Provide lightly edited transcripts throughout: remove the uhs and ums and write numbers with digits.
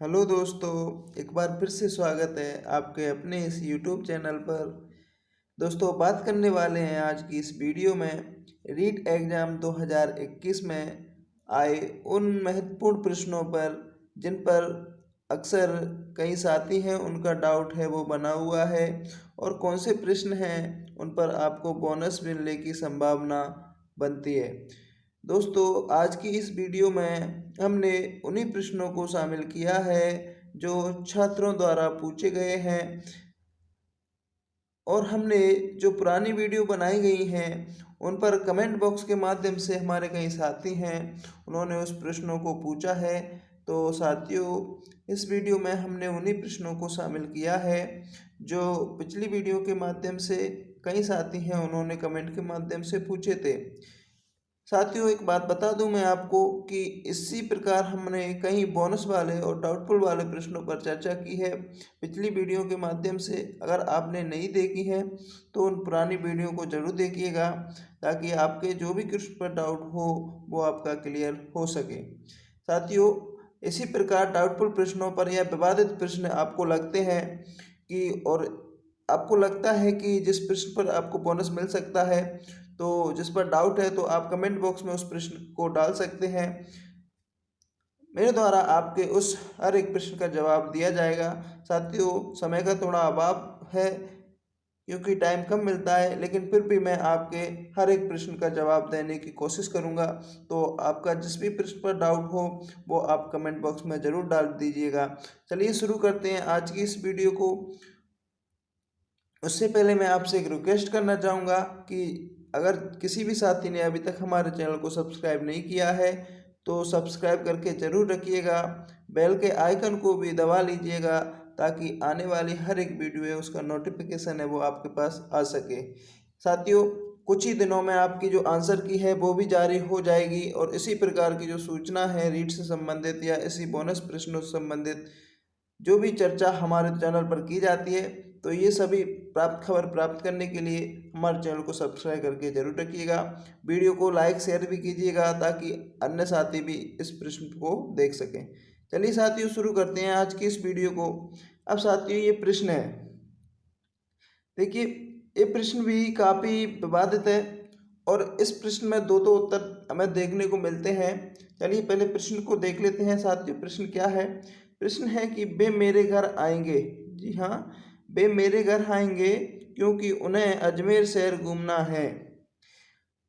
Hello दोस्तों, एक बार फिर से स्वागत है आपके अपने इस यूट्यूब चैनल पर। दोस्तों, बात करने वाले हैं आज की इस वीडियो में रीट एग्ज़ाम 2021 में आए उन महत्वपूर्ण प्रश्नों पर जिन पर अक्सर कई साथी हैं उनका डाउट है वो बना हुआ है, और कौन से प्रश्न हैं उन पर आपको बोनस मिलने की संभावना बनती है। दोस्तों, आज की इस वीडियो में हमने उन्हीं प्रश्नों को शामिल किया है जो छात्रों द्वारा पूछे गए हैं, और हमने जो पुरानी वीडियो बनाई गई हैं उन पर कमेंट बॉक्स के माध्यम से हमारे कई साथी हैं उन्होंने उस प्रश्नों को पूछा है। तो साथियों, इस वीडियो में हमने उन्हीं प्रश्नों को शामिल किया है जो पिछली वीडियो के माध्यम से कई साथी हैं उन्होंने कमेंट के माध्यम से पूछे थे। साथियों, एक बात बता दूं मैं आपको कि इसी प्रकार हमने कई बोनस वाले और डाउटफुल वाले प्रश्नों पर चर्चा की है पिछली वीडियो के माध्यम से। अगर आपने नहीं देखी है तो उन पुरानी वीडियो को जरूर देखिएगा ताकि आपके जो भी प्रश्न पर डाउट हो वो आपका क्लियर हो सके। साथियों, इसी प्रकार डाउटफुल प्रश्नों पर या विवादित प्रश्न आपको लगते हैं कि और आपको लगता है कि जिस प्रश्न पर आपको बोनस मिल सकता है, तो जिस पर डाउट है तो आप कमेंट बॉक्स में उस प्रश्न को डाल सकते हैं। मेरे द्वारा आपके उस हर एक प्रश्न का जवाब दिया जाएगा। साथियों, समय का थोड़ा अभाव है क्योंकि टाइम कम मिलता है, लेकिन फिर भी मैं आपके हर एक प्रश्न का जवाब देने की कोशिश करूंगा। तो आपका जिस भी प्रश्न पर डाउट हो वो आप कमेंट बॉक्स में ज़रूर डाल दीजिएगा। चलिए शुरू करते हैं आज की इस वीडियो को। उससे पहले मैं आपसे एक रिक्वेस्ट करना चाहूँगा कि अगर किसी भी साथी ने अभी तक हमारे चैनल को सब्सक्राइब नहीं किया है तो सब्सक्राइब करके ज़रूर रखिएगा। बेल के आइकन को भी दबा लीजिएगा ताकि आने वाली हर एक वीडियो है उसका नोटिफिकेशन है वो आपके पास आ सके। साथियों, कुछ ही दिनों में आपकी जो आंसर की है वो भी जारी हो जाएगी, और इसी प्रकार की जो सूचना है रीट से संबंधित या इसी बोनस प्रश्नों से संबंधित जो भी चर्चा हमारे चैनल पर की जाती है, तो ये सभी खबर प्राप्त करने के लिए हमारे चैनल को सब्सक्राइब करके जरूर रखिएगा। वीडियो को लाइक शेयर भी कीजिएगा ताकि अन्य साथी भी इस प्रश्न को देख सकें। चलिए साथियों, शुरू करते हैं आज की इस वीडियो को। अब साथियों, ये प्रश्न है, देखिए, ये प्रश्न भी काफ़ी विवादित है और इस प्रश्न में दो उत्तर हमें देखने को मिलते हैं। चलिए पहले प्रश्न को देख लेते हैं। साथियों, प्रश्न क्या है? प्रश्न है कि वे मेरे घर आएंगे। जी हाँ, वे मेरे घर आएंगे क्योंकि उन्हें अजमेर शहर घूमना है।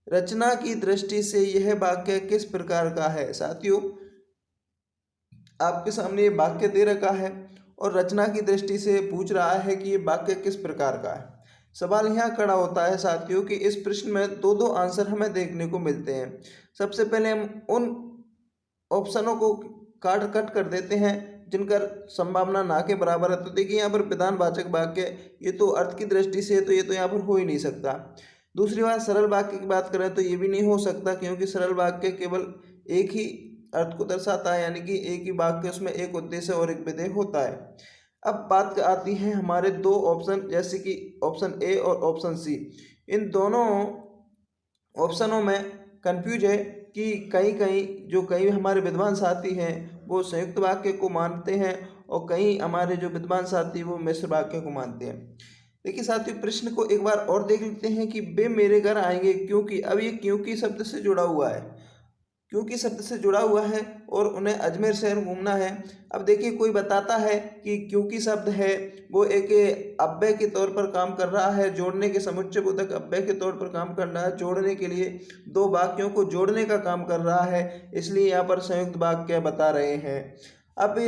रचना की दृष्टि से यह वाक्य किस प्रकार का है? साथियों, आपके सामने ये वाक्य दे रखा है और रचना की दृष्टि से पूछ रहा है कि ये वाक्य किस प्रकार का है। सवाल यहाँ खड़ा होता है साथियों कि इस प्रश्न में दो आंसर हमें देखने को मिलते हैं। सबसे पहले हम उन ऑप्शनों को कट कर देते हैं जिनका संभावना ना के बराबर है। तो देखिए, यहाँ पर विधानवाचक वाक्य, ये तो अर्थ की दृष्टि से तो ये तो यहाँ पर हो ही नहीं सकता। दूसरी बात, सरल वाक्य की बात करें तो ये भी नहीं हो सकता क्योंकि सरल वाक्य केवल एक ही अर्थ को दर्शाता है, यानी कि एक ही वाक्य, उसमें एक उद्देश्य और एक विधेय होता है। अब बात आती है हमारे दो ऑप्शन, जैसे कि ऑप्शन ए और ऑप्शन सी। इन दोनों ऑप्शनों में कंफ्यूज है कि कई हमारे विद्वान साथी हैं वो संयुक्त वाक्य को मानते हैं और कई हमारे जो विद्वान साथी वो मिश्र वाक्य को मानते हैं। देखिए साथियों, प्रश्न को एक बार और देख लेते हैं कि वे मेरे घर आएंगे क्योंकि, अब ये क्योंकि शब्द से जुड़ा हुआ है, क्योंकि शब्द से जुड़ा हुआ है और उन्हें अजमेर शहर घूमना है। अब देखिए, कोई बताता है कि क्योंकि शब्द है वो एक अव्यय के तौर पर काम कर रहा है, जोड़ने के समुच्चय बोधक अव्यय के तौर पर काम कर रहा है, जोड़ने के लिए दो वाक्यों को जोड़ने का काम कर रहा है, इसलिए यहाँ पर संयुक्त वाक्य बता रहे हैं। अब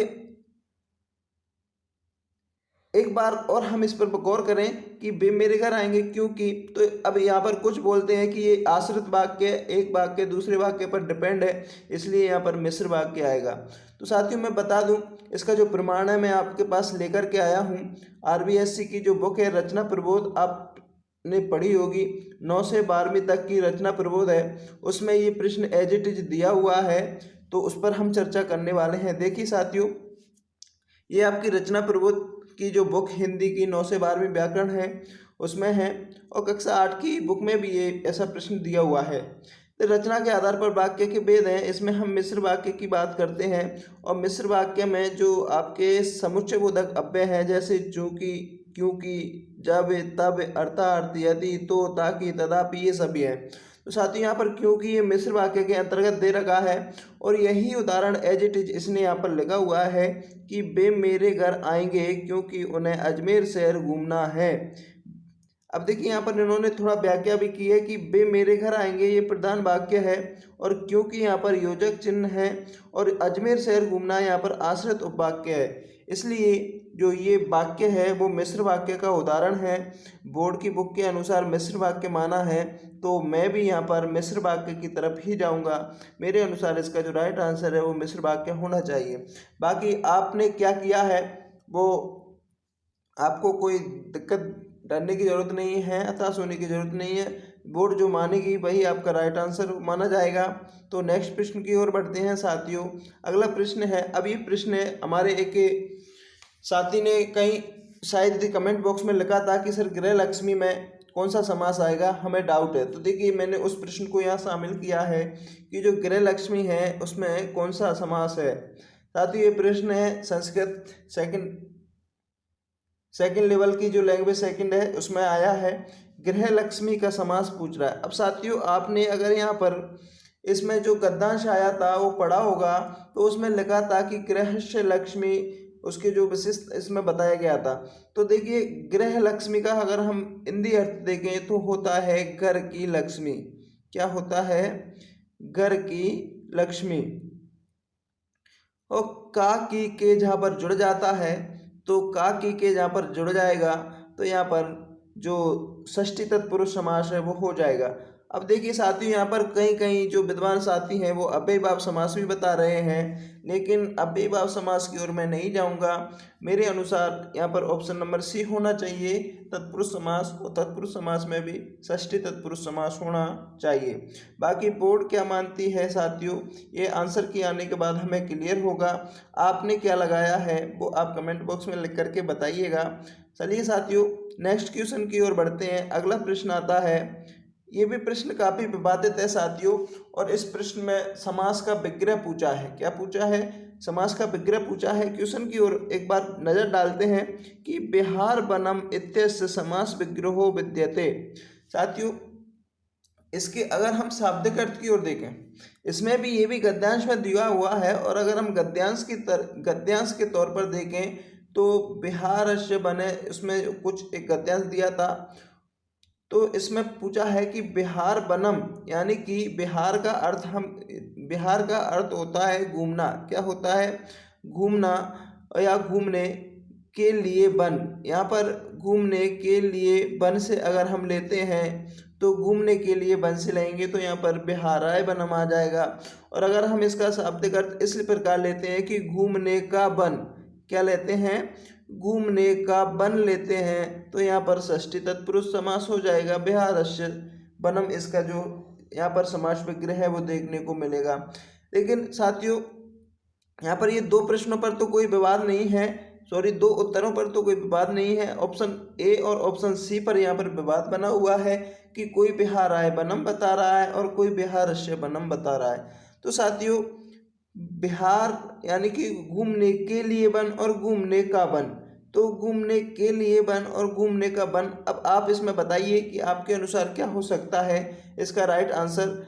एक बार और हम इस पर गौर करें कि वे मेरे घर आएंगे क्योंकि, तो अब यहाँ पर कुछ बोलते हैं कि ये आश्रित वाक्य, एक वाक्य दूसरे वाक्य पर डिपेंड है, इसलिए यहाँ पर मिश्र वाक्य आएगा। तो साथियों, मैं बता दूं, इसका जो प्रमाण है मैं आपके पास लेकर के आया हूँ। RBSC की जो बुक है रचना प्रबोध, आपने पढ़ी होगी, 9 से 12वीं तक की रचना प्रबोध है, उसमें ये प्रश्न एज इट इज दिया हुआ है, तो उस पर हम चर्चा करने वाले हैं। देखिए साथियों, ये आपकी रचना प्रबोध की जो बुक हिंदी की 9 से 12वीं व्याकरण है उसमें है, और कक्षा 8 की बुक में भी ये ऐसा प्रश्न दिया हुआ है। तो रचना के आधार पर वाक्य के भेद हैं, इसमें हम मिश्र वाक्य की बात करते हैं और मिश्र वाक्य में जो आपके समुच्चय बोधक अव्यय हैं जैसे चूंकि, क्योंकि, जब, तब, अर्थात, यदि, तो, ताकि, तथापि, ये सभी हैं। तो साथियों यहाँ पर क्योंकि ये मिश्र वाक्य के अंतर्गत दे रखा है और यही उदाहरण एज इट इज इसने यहाँ पर लिखा हुआ है कि वे मेरे घर आएंगे क्योंकि उन्हें अजमेर शहर घूमना है। अब देखिए यहाँ पर इन्होंने थोड़ा व्याख्या भी की है कि वे मेरे घर आएंगे, ये प्रधान वाक्य है और क्योंकि यहाँ पर योजक चिन्ह है और अजमेर शहर घूमना यहाँ पर आश्रित उपवाक्य है, इसलिए जो ये वाक्य है वो मिश्र वाक्य का उदाहरण है। बोर्ड की बुक के अनुसार मिश्र वाक्य माना है, तो मैं भी यहाँ पर मिश्र वाक्य की तरफ ही जाऊँगा। मेरे अनुसार इसका जो राइट आंसर है वो मिश्र वाक्य होना चाहिए। बाकी आपने क्या किया है वो आपको कोई दिक्कत डरने की ज़रूरत नहीं है, हताश होने की ज़रूरत नहीं है। बोर्ड जो मानेगी वही आपका राइट आंसर माना जाएगा। तो नेक्स्ट प्रश्न की ओर बढ़ते हैं साथियों। अगला प्रश्न है, अब ये प्रश्न है हमारे एक साथी ने कहीं शायद कमेंट बॉक्स में लिखा था कि सर गृह लक्ष्मी में कौन सा समास आएगा, हमें डाउट है। तो देखिए मैंने उस प्रश्न को यहाँ शामिल किया है कि जो गृह लक्ष्मी है उसमें कौन सा समास है। साथियों ये प्रश्न है संस्कृत सेकंड लेवल की जो लैंग्वेज सेकंड है उसमें आया है, गृह लक्ष्मी का समास पूछ रहा है। अब साथियों आपने अगर यहाँ पर इसमें जो गद्यांश आया था वो पढ़ा होगा तो उसमें लिखा था कि गृहस्य लक्ष्मी, उसके जो विशिष्ट इसमें बताया गया था। तो देखिए गृह लक्ष्मी का अगर हम हिंदी अर्थ देखें तो होता है घर की लक्ष्मी। क्या होता है? घर की लक्ष्मी। और का की के जहाँ पर जुड़ जाता है तो का की के जहाँ पर जुड़ जाएगा तो यहाँ पर जो षष्ठी तत्पुरुष समास है वो हो जाएगा। अब देखिए साथियों यहाँ पर कहीं कहीं जो विद्वान साथी हैं वो अव्ययीभाव समास भी बता रहे हैं, लेकिन अव्ययीभाव समास की ओर मैं नहीं जाऊँगा। मेरे अनुसार यहाँ पर ऑप्शन नंबर सी होना चाहिए, तत्पुरुष समास, और तत्पुरुष समास में भी षष्ठी तत्पुरुष समास होना चाहिए। बाकी बोर्ड क्या मानती है साथियों, ये आंसर की आने के बाद हमें क्लियर होगा। आपने क्या लगाया है वो आप कमेंट बॉक्स में लिख करके बताइएगा। चलिए साथियों नेक्स्ट क्वेश्चन की ओर बढ़ते हैं। अगला प्रश्न आता है, ये भी प्रश्न काफ़ी विवादित है साथियों, और इस प्रश्न में समास का विग्रह पूछा है। क्या पूछा है? समास का विग्रह पूछा है। क्वेश्चन की ओर एक बार नज़र डालते हैं कि बिहार बनम इत्यस्य समास विग्रहो विद्यते। साथियों इसके अगर हम शाब्दिक अर्थ की ओर देखें, इसमें भी ये भी गद्यांश में दिया हुआ है, और अगर हम गद्यांश के तौर पर देखें तो बिहार से बने, उसमें कुछ एक गद्यांश दिया था। तो इसमें पूछा है कि बिहार बनम, यानी कि बिहार का अर्थ होता है घूमना। क्या होता है? घूमना या घूमने के लिए बन। यहाँ पर घूमने के लिए बन से अगर हम लेते हैं तो घूमने के लिए बन से लेंगे तो यहाँ पर बिहाराय बनम आ जाएगा। और अगर हम इसका शाब्दिक अर्थ इस प्रकार लेते हैं कि घूमने का बन, क्या लेते हैं? घूमने का बन लेते हैं, तो यहाँ पर षष्ठी तत्पुरुष समास हो जाएगा। बिहारस्य बनम इसका जो यहाँ पर समास विग्रह है वो देखने को मिलेगा। लेकिन साथियों यहाँ पर ये दो प्रश्नों पर तो कोई विवाद नहीं है, दो उत्तरों पर तो कोई विवाद नहीं है। ऑप्शन ए और ऑप्शन सी पर यहाँ पर विवाद बना हुआ है कि कोई बिहाराय बनम बता रहा है और कोई बिहारस्य बनम बता रहा है। तो साथियों बिहार यानी कि घूमने के लिए बन और घूमने का बन, तो घूमने के लिए बन और घूमने का बन। अब आप इसमें बताइए कि आपके अनुसार क्या हो सकता है इसका राइट आंसर।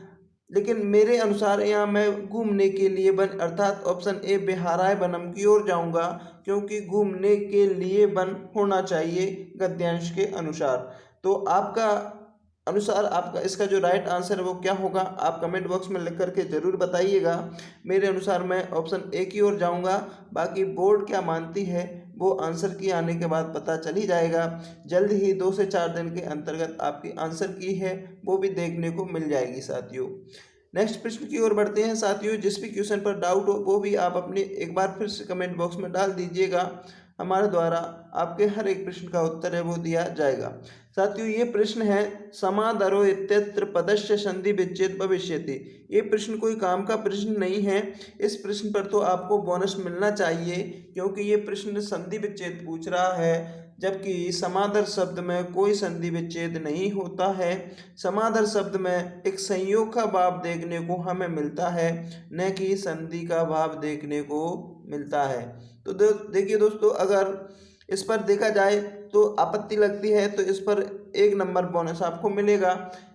लेकिन मेरे अनुसार यहाँ मैं घूमने के लिए बन अर्थात ऑप्शन ए बिहाराय बनम की ओर जाऊँगा, क्योंकि घूमने के लिए बन होना चाहिए गद्यांश के अनुसार। तो आपका अनुसार आपका इसका जो राइट आंसर है वो क्या होगा, आप कमेंट बॉक्स में लिख करके ज़रूर बताइएगा। मेरे अनुसार मैं ऑप्शन ए की ओर जाऊंगा। बाकी बोर्ड क्या मानती है वो आंसर की आने के बाद पता चल ही जाएगा। जल्द ही 2 से 4 दिन के अंतर्गत आपकी आंसर की है वो भी देखने को मिल जाएगी साथियों। नेक्स्ट प्रश्न की ओर बढ़ते हैं साथियों। जिस भी क्वेश्चन पर डाउट हो वो भी आप अपने एक बार फिर से कमेंट बॉक्स में डाल दीजिएगा। हमारे द्वारा आपके हर एक प्रश्न का उत्तर है वो दिया जाएगा। साथियों ये प्रश्न है, समादरो इत्यत्र पदस्य संधि विच्छेद भविष्यति। ये प्रश्न कोई काम का प्रश्न नहीं है। इस प्रश्न पर तो आपको बोनस मिलना चाहिए, क्योंकि ये प्रश्न संधि विच्छेद पूछ रहा है। जबकि समादर शब्द में कोई संधि विच्छेद नहीं होता है। समादर शब्द में एक संयोग का भाव देखने को हमें मिलता है, न कि संधि का भाव देखने को मिलता है। तो देखिए दोस्तों, अगर इस पर देखा जाए तो आपत्ति लगती है तो इस पर 1 नंबर बोनस आपको मिलेगा।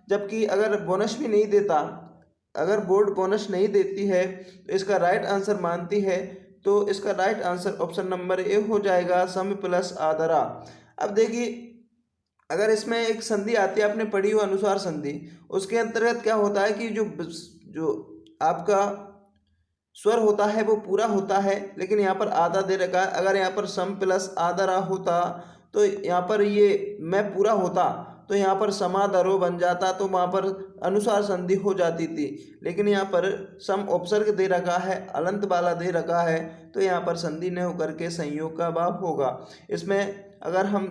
जबकि अगर बोनस भी नहीं देता, अगर बोर्ड बोनस नहीं देती है तो इसका राइट आंसर मानती है, तो इसका right answer option number A हो जाएगा, सम प्लस आदरा। अब देखिए, अगर इसमें एक संधि आती है, आपने पढ़ी हो अनुस्वार संधि, उसके अंतर्गत क्या होता है कि जो आपका स्वर होता है वो पूरा होता है, लेकिन यहाँ पर आधा दे रखा है। अगर यहाँ पर सम प्लस आदरा होता तो यहाँ पर ये मैं पूरा होता तो यहाँ पर समादरो बन जाता, तो वहाँ पर अनुसार संधि हो जाती थी। लेकिन यहाँ पर सम उपसर्ग दे रखा है, अलंत वाला दे रखा है, तो यहाँ पर संधि न होकर के संयोग का भाव होगा। इसमें अगर हम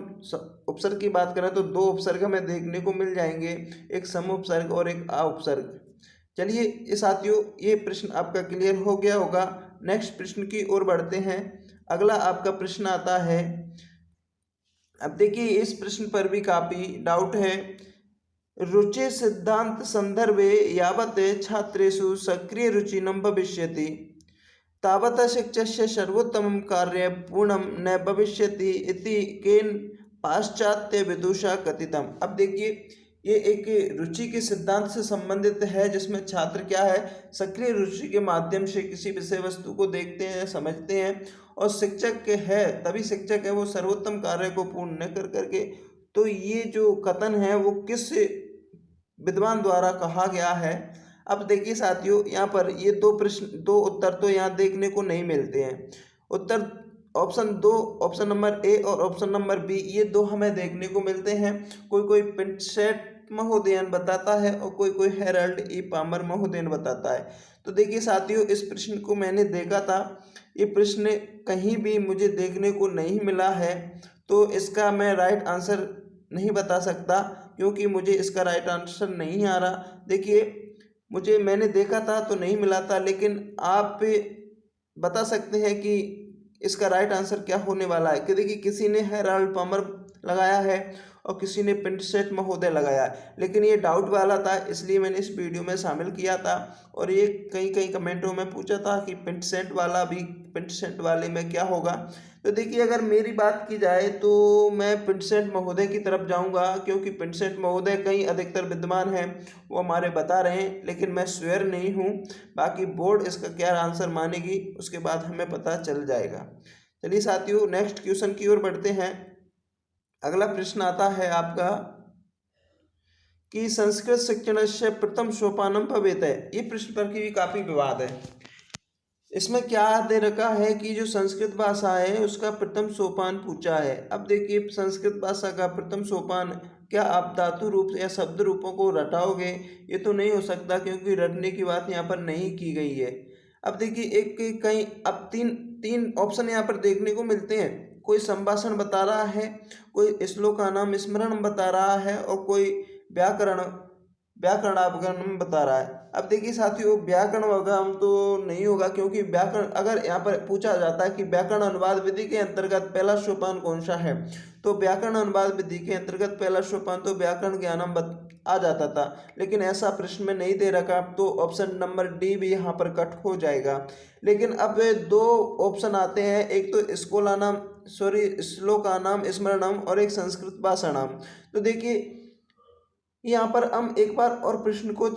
उपसर्ग की बात करें तो 2 उपसर्ग हमें देखने को मिल जाएंगे, एक सम उपसर्ग और एक आ उपसर्ग। चलिए ये साथियों, ये प्रश्न आपका क्लियर हो गया होगा। नेक्स्ट प्रश्न की ओर बढ़ते हैं। अगला आपका प्रश्न आता है, अब देखिए इस प्रश्न पर भी काफ़ी डाउट है। रुचि सिद्धांत संदर्भे यावत् छात्रेषु सक्रिय रुचिनं भविष्यति तावत् शिक्षकस्य सर्वोत्तमं कार्यं पूर्णं न भविष्यति इति केन पाश्चात्य विदुषा कथितम्। अब देखिए, ये एक रुचि के सिद्धांत से संबंधित है, जिसमें छात्र क्या है, सक्रिय रुचि के माध्यम से किसी विषय वस्तु को देखते हैं, समझते हैं, और शिक्षक है, तभी शिक्षक है वो सर्वोत्तम कार्य को पूर्ण न कर करके। तो ये जो कथन है वो किस विद्वान द्वारा कहा गया है? अब देखिए साथियों, यहाँ पर ये 2 उत्तर तो यहाँ देखने को नहीं मिलते हैं। उत्तर ऑप्शन 2, ऑप्शन नंबर ए और ऑप्शन नंबर बी, ये 2 हमें देखने को मिलते हैं। कोई पिंटसेट महोदयन बताता है और कोई हेराल्ड ई पामर महोदयन बताता है। तो देखिए साथियों, इस प्रश्न को मैंने देखा था, ये प्रश्न कहीं भी मुझे देखने को नहीं मिला है, तो इसका मैं राइट आंसर नहीं बता सकता, क्योंकि मुझे इसका राइट आंसर नहीं आ रहा। देखिए, मैंने देखा था तो नहीं मिला था, लेकिन आप बता सकते हैं कि इसका राइट आंसर क्या होने वाला है। कि देखिए, किसी ने हेराल्ड पामर लगाया है और किसी ने पिंटसेट महोदय लगाया है, लेकिन ये डाउट वाला था, इसलिए मैंने इस वीडियो में शामिल किया था। और ये कई कमेंटों में पूछा था कि पिंटसेट वाले में क्या होगा। तो देखिए, अगर मेरी बात की जाए तो मैं पिंटसेट महोदय की तरफ जाऊंगा, क्योंकि पिंटसेट महोदय कई अधिकतर विद्वान हैं, वो हमारे बता रहे हैं, लेकिन मैं श्योर नहीं हूँ। बाकी बोर्ड इसका क्या आंसर मानेगी उसके बाद हमें पता चल जाएगा। चलिए साथियों, नेक्स्ट क्वेश्चन की ओर बढ़ते हैं। अगला प्रश्न आता है आपका कि संस्कृत शिक्षणस्य प्रथम सोपानम भवेत्। ये प्रश्न पर भी काफ़ी विवाद है। इसमें क्या दे रखा है कि जो संस्कृत भाषा है उसका प्रथम सोपान पूछा है। अब देखिए, संस्कृत भाषा का प्रथम सोपान, क्या आप धातु रूप या शब्द रूपों को रटाओगे? ये तो नहीं हो सकता, क्योंकि रटने की बात यहाँ पर नहीं की गई है। अब देखिए, अब तीन ऑप्शन यहाँ पर देखने को मिलते हैं। कोई संभाषण बता रहा है, कोई श्लोक का नाम स्मरण बता रहा है, और कोई व्याकरणावगम बता रहा है। अब देखिए साथियों, व्याकरणावगम तो नहीं होगा, क्योंकि व्याकरण, अगर यहाँ पर पूछा जाता है कि व्याकरण अनुवाद विधि के अंतर्गत पहला सोपान कौन सा है, तो व्याकरण अनुवाद विधि के अंतर्गत पहला सोपान तो व्याकरण ज्ञानम आ जाता था, लेकिन ऐसा प्रश्न में नहीं दे रखा, तो ऑप्शन नंबर डी भी यहाँ पर कट हो जाएगा। लेकिन अब 2 ऑप्शन आते हैं, एक तो श्लोकानाम स्मरणम और एक संस्कृत भाषाणाम। तो देखिए, यहाँ पर हम एक बार और प्रश्न को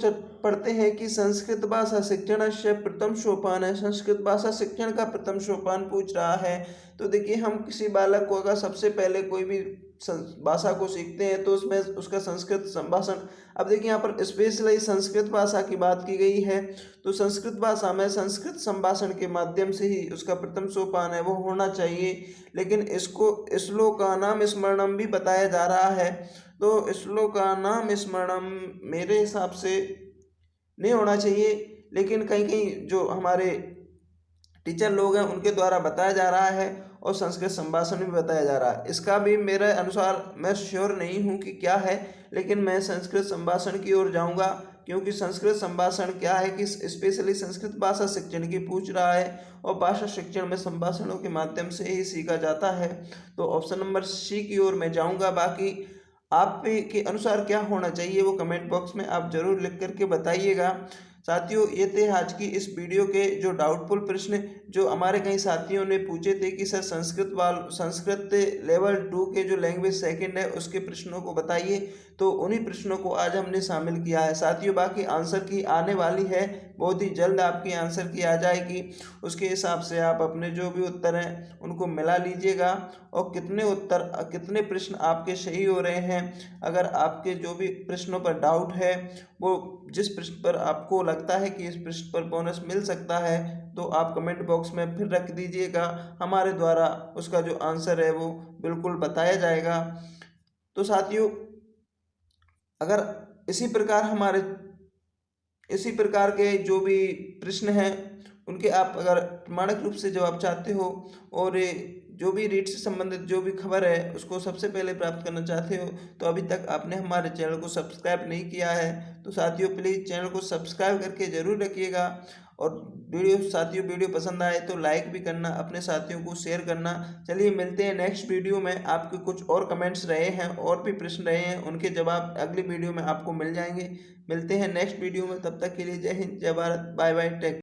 पढ़ते हैं कि संस्कृत भाषा शिक्षण से प्रथम सोपान है। संस्कृत भाषा शिक्षण का प्रथम सोपान पूछ रहा है। तो देखिए, हम किसी बालक को अगर सबसे पहले कोई भी भाषा को सीखते हैं तो उसमें उसका संस्कृत संभाषण, अब देखिए यहाँ पर स्पेशली संस्कृत भाषा की बात की गई है, तो संस्कृत भाषा में संस्कृत संभाषण के माध्यम से ही उसका प्रथम सोपान है वो होना चाहिए। लेकिन इसको श्लोकानाम स्मरणम भी बताया जा रहा है, तो श्लोकानाम स्मरणम मेरे हिसाब से नहीं होना चाहिए, लेकिन कहीं जो हमारे टीचर लोग हैं उनके द्वारा बताया जा रहा है, और संस्कृत संभाषण भी बताया जा रहा है। इसका भी मेरे अनुसार मैं श्योर नहीं हूँ कि क्या है, लेकिन मैं संस्कृत संभाषण की ओर जाऊँगा, क्योंकि संस्कृत संभाषण क्या है कि स्पेशली संस्कृत भाषा शिक्षण की पूछ रहा है और भाषा शिक्षण में संभाषणों के माध्यम से ही सीखा जाता है। तो ऑप्शन नंबर सी की ओर मैं जाऊंगा। बाकी आप के अनुसार क्या होना चाहिए वो कमेंट बॉक्स में आप जरूर लिख करके बताइएगा। साथियों, ये थे आज की इस वीडियो के जो डाउटफुल प्रश्न जो हमारे कई साथियों ने पूछे थे कि सर संस्कृत लेवल 2 के जो लैंग्वेज सेकंड है उसके प्रश्नों को बताइए। तो उन्हीं प्रश्नों को आज हमने शामिल किया है साथियों। बाकी आंसर की आने वाली है, बहुत ही जल्द आपकी आंसर की आ जाएगी। उसके हिसाब से आप अपने जो भी उत्तर हैं उनको मिला लीजिएगा और कितने प्रश्न आपके सही हो रहे हैं। अगर आपके जो भी प्रश्नों पर डाउट है, वो जिस प्रश्न पर आपको लगता है कि इस प्रश्न पर बोनस मिल सकता है, तो आप कमेंट बॉक्स में फिर रख दीजिएगा। हमारे द्वारा उसका जो आंसर है वो बिल्कुल बताया जाएगा। तो साथियों, अगर इसी प्रकार के जो भी प्रश्न हैं उनके आप अगर प्रमाणिक रूप से जवाब चाहते हो और जो भी रीट से संबंधित जो भी खबर है उसको सबसे पहले प्राप्त करना चाहते हो, तो अभी तक आपने हमारे चैनल को सब्सक्राइब नहीं किया है तो साथियों प्लीज़ चैनल को सब्सक्राइब करके ज़रूर रखिएगा। और वीडियो पसंद आए तो लाइक भी करना, अपने साथियों को शेयर करना। चलिए मिलते हैं नेक्स्ट वीडियो में। आपके कुछ और कमेंट्स रहे हैं और भी प्रश्न रहे हैं, उनके जवाब अगली वीडियो में आपको मिल जाएंगे। मिलते हैं नेक्स्ट वीडियो में, तब तक के लिए जय हिंद, जय भारत, बाय बाय, टेक।